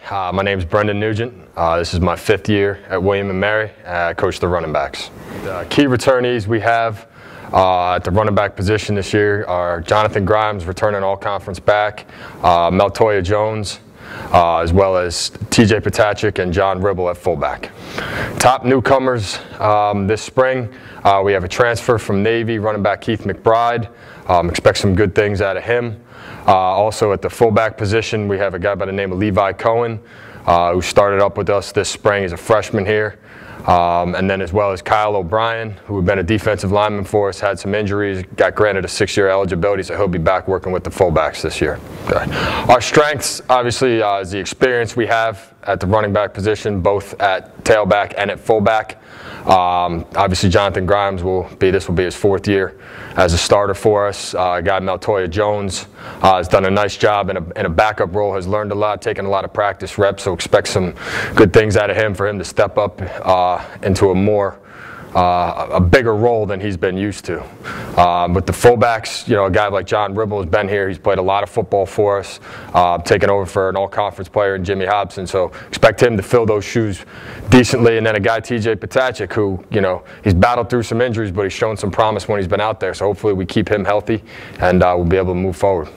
My name is Brendan Nugent. This is my 5th year at William & Mary. I coach the running backs. The key returnees we have at the running back position this year are Jonathan Grimes, returning all-conference back, Meltoya Jones, as well as TJ Patachik and John Ribble at fullback. Top newcomers this spring, we have a transfer from Navy, running back Keith McBride. Expect some good things out of him. Also at the fullback position, we have a guy by the name of Levi Cohen, who started up with us this spring. He's a freshman here. And then as well as Kyle O'Brien, who had been a defensive lineman for us, had some injuries, got granted a 6-year eligibility, so he'll be back working with the fullbacks this year. Okay. Our strengths, obviously, is the experience we have at the running back position, both at tailback and at fullback. Obviously, Jonathan Grimes this will be his 4th year as a starter for us. Guy Meltoya Jones has done a nice job in a backup role, has learned a lot, taken a lot of practice reps, so expect some good things out of him for him to step up into a bigger role than he's been used to. With the fullbacks, a guy like John Ribble has been here. He's played a lot of football for us, taken over for an all-conference player in Jimmy Hobson, so expect him to fill those shoes decently. And then a guy, TJ Patachik, who, he's battled through some injuries, but he's shown some promise when he's been out there, so hopefully we keep him healthy and we'll be able to move forward.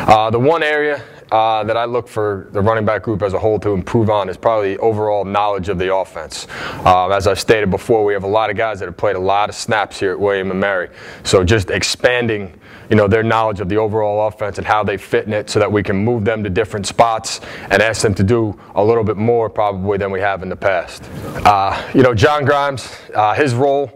The one area that I look for the running back group as a whole to improve on is probably overall knowledge of the offense. As I've stated before, we have a lot of guys that have played a lot of snaps here at William & Mary. So just expanding their knowledge of the overall offense and how they fit in it so that we can move them to different spots and ask them to do a little bit more probably than we have in the past. John Grimes, his role,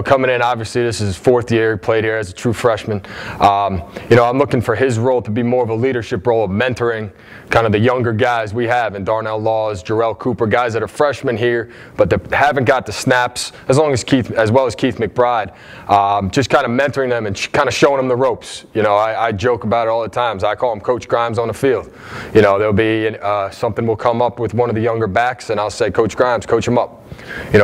coming in, obviously this is his 4th year, he played here as a true freshman. I'm looking for his role to be more of a leadership role of mentoring kind of the younger guys we have in Darnell Laws, Jarrell Cooper, guys that are freshmen here, but that haven't got the snaps, as well as Keith McBride. Just kind of mentoring them and kind of showing them the ropes. I joke about it all the times. I call him Coach Grimes on the field. There'll be something will come up with one of the younger backs, and I'll say, Coach Grimes, coach him up.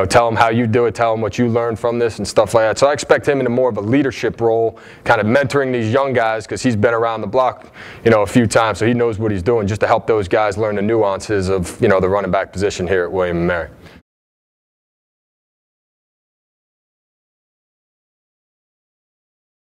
Tell him how you do it, tell him what you learned from this and stuff like that. So I expect him in more of a leadership role, kind of mentoring these young guys, because he's been around the block, a few times, so he knows what he's doing, just to help those guys learn the nuances of, the running back position here at William & Mary.